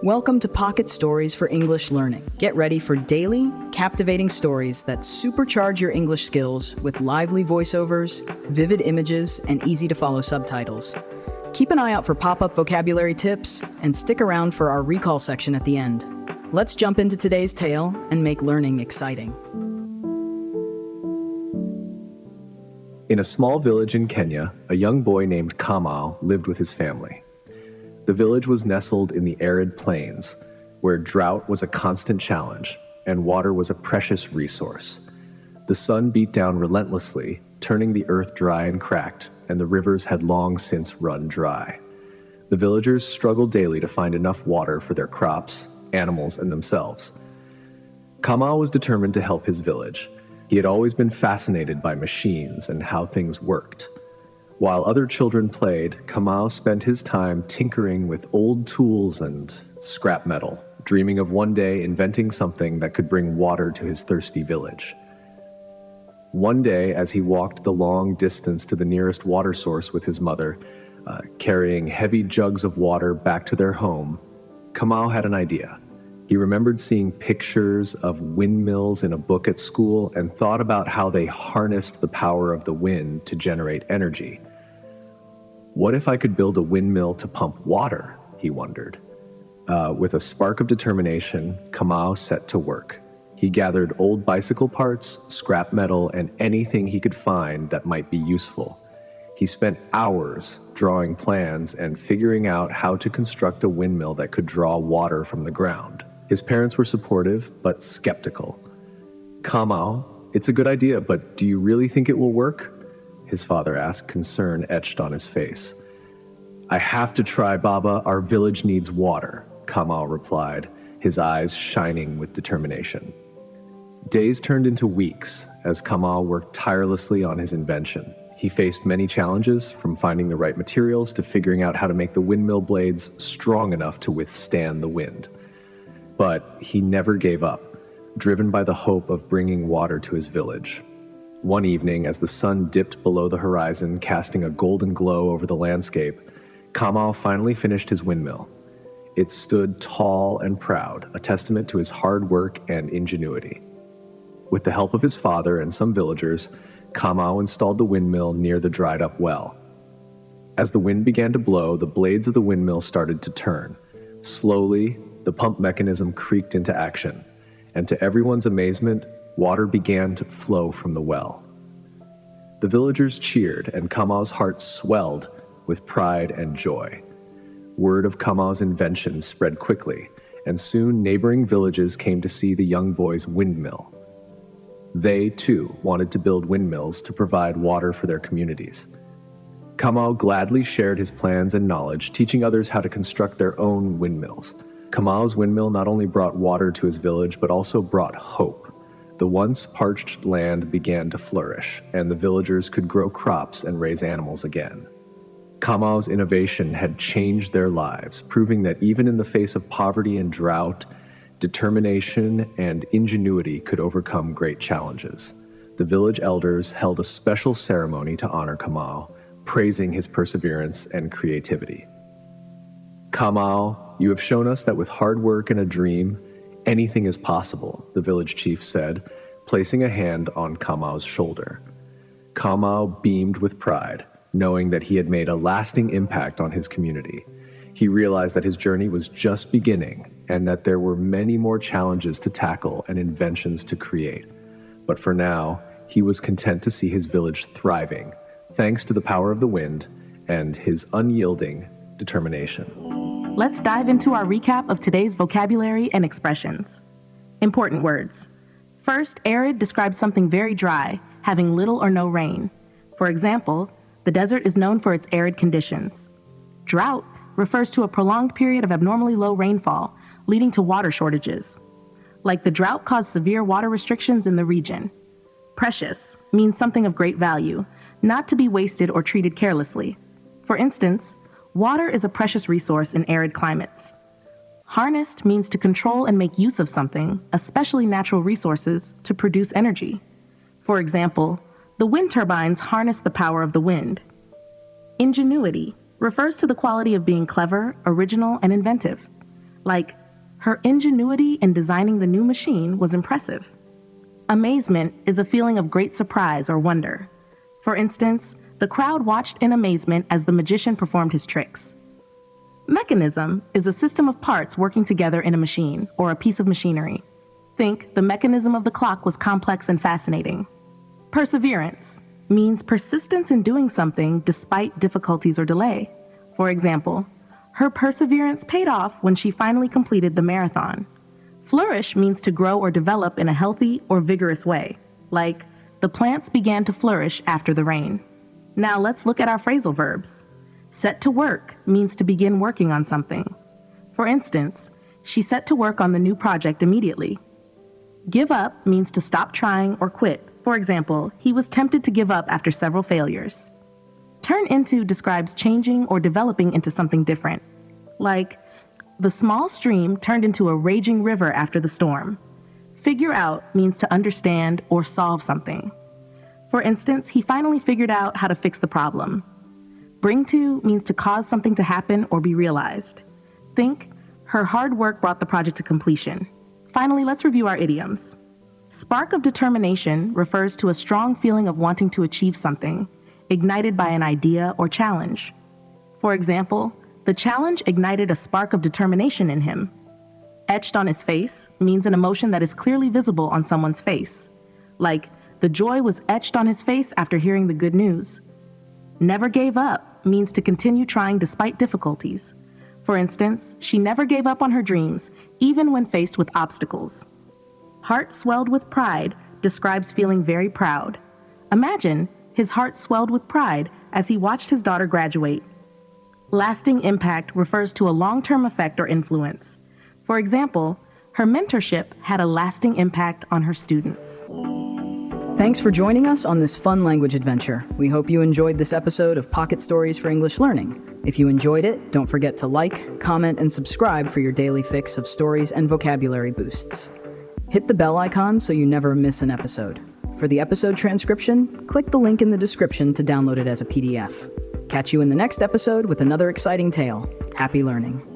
Welcome to Pocket Stories for English Learning. Get ready for daily, captivating stories that supercharge your English skills with lively voiceovers, vivid images, and easy-to-follow subtitles. Keep an eye out for pop-up vocabulary tips and stick around for our recall section at the end. Let's jump into today's tale and make learning exciting. In a small village in Kenya, a young boy named Kamau lived with his family. The village was nestled in the arid plains, where drought was a constant challenge and water was a precious resource. The sun beat down relentlessly, turning the earth dry and cracked, and the rivers had long since run dry. The villagers struggled daily to find enough water for their crops, animals, and themselves. Kamau was determined to help his village. He had always been fascinated by machines and how things worked. While other children played, Kamau spent his time tinkering with old tools and scrap metal, dreaming of one day inventing something that could bring water to his thirsty village. One day, as he walked the long distance to the nearest water source with his mother, carrying heavy jugs of water back to their home, Kamau had an idea. He remembered seeing pictures of windmills in a book at school and thought about how they harnessed the power of the wind to generate energy. What if I could build a windmill to pump water? He wondered. With a spark of determination, Kamau set to work. He gathered old bicycle parts, scrap metal, and anything he could find that might be useful. He spent hours drawing plans and figuring out how to construct a windmill that could draw water from the ground. His parents were supportive, but skeptical. Kamau, it's a good idea, but do you really think it will work? His father asked, concern etched on his face. I have to try, Baba. Our village needs water, Kamau replied, his eyes shining with determination. Days turned into weeks as Kamau worked tirelessly on his invention. He faced many challenges, from finding the right materials to figuring out how to make the windmill blades strong enough to withstand the wind. But he never gave up, driven by the hope of bringing water to his village. One evening, as the sun dipped below the horizon, casting a golden glow over the landscape, Kamau finally finished his windmill. It stood tall and proud, a testament to his hard work and ingenuity. With the help of his father and some villagers, Kamau installed the windmill near the dried-up well. As the wind began to blow, the blades of the windmill started to turn. Slowly, the pump mechanism creaked into action, and to everyone's amazement, water began to flow from the well. The villagers cheered, and Kamau's heart swelled with pride and joy. Word of Kamau's invention spread quickly, and soon neighboring villages came to see the young boy's windmill. They, too, wanted to build windmills to provide water for their communities. Kamau gladly shared his plans and knowledge, teaching others how to construct their own windmills. Kamau's windmill not only brought water to his village, but also brought hope. The once parched land began to flourish, and the villagers could grow crops and raise animals again. Kamau's innovation had changed their lives, proving that even in the face of poverty and drought, determination and ingenuity could overcome great challenges. The village elders held a special ceremony to honor Kamau, praising his perseverance and creativity. Kamau, you have shown us that with hard work and a dream, anything is possible, the village chief said, placing a hand on Kamau's shoulder. Kamau beamed with pride, knowing that he had made a lasting impact on his community. He realized that his journey was just beginning and that there were many more challenges to tackle and inventions to create. But for now, he was content to see his village thriving, thanks to the power of the wind and his unyielding determination. Let's dive into our recap of today's vocabulary and expressions. Important words. First, arid describes something very dry, having little or no rain. For example, the desert is known for its arid conditions. Drought refers to a prolonged period of abnormally low rainfall, leading to water shortages. Like the drought caused severe water restrictions in the region. Precious means something of great value, not to be wasted or treated carelessly. For instance, water is a precious resource in arid climates. Harnessed means to control and make use of something, especially natural resources, to produce energy. For example, the wind turbines harness the power of the wind. Ingenuity refers to the quality of being clever, original, and inventive. Like, her ingenuity in designing the new machine was impressive. Amazement is a feeling of great surprise or wonder. For instance, the crowd watched in amazement as the magician performed his tricks. Mechanism is a system of parts working together in a machine or a piece of machinery. Think the mechanism of the clock was complex and fascinating. Perseverance means persistence in doing something despite difficulties or delay. For example, her perseverance paid off when she finally completed the marathon. Flourish means to grow or develop in a healthy or vigorous way, like the plants began to flourish after the rain. Now let's look at our phrasal verbs. Set to work means to begin working on something. For instance, she set to work on the new project immediately. Give up means to stop trying or quit. For example, he was tempted to give up after several failures. Turn into describes changing or developing into something different. Like, the small stream turned into a raging river after the storm. Figure out means to understand or solve something. For instance, he finally figured out how to fix the problem. Bring to means to cause something to happen or be realized. Think, her hard work brought the project to completion. Finally, let's review our idioms. Spark of determination refers to a strong feeling of wanting to achieve something, ignited by an idea or challenge. For example, the challenge ignited a spark of determination in him. Etched on his face means an emotion that is clearly visible on someone's face. Like, the joy was etched on his face after hearing the good news. Never gave up means to continue trying despite difficulties. For instance, she never gave up on her dreams, even when faced with obstacles. Heart swelled with pride describes feeling very proud. Imagine his heart swelled with pride as he watched his daughter graduate. Lasting impact refers to a long-term effect or influence. For example, her mentorship had a lasting impact on her students. Thanks for joining us on this fun language adventure. We hope you enjoyed this episode of Pocket Stories for English Learning. If you enjoyed it, don't forget to like, comment, and subscribe for your daily fix of stories and vocabulary boosts. Hit the bell icon so you never miss an episode. For the episode transcription, click the link in the description to download it as a PDF. Catch you in the next episode with another exciting tale. Happy learning.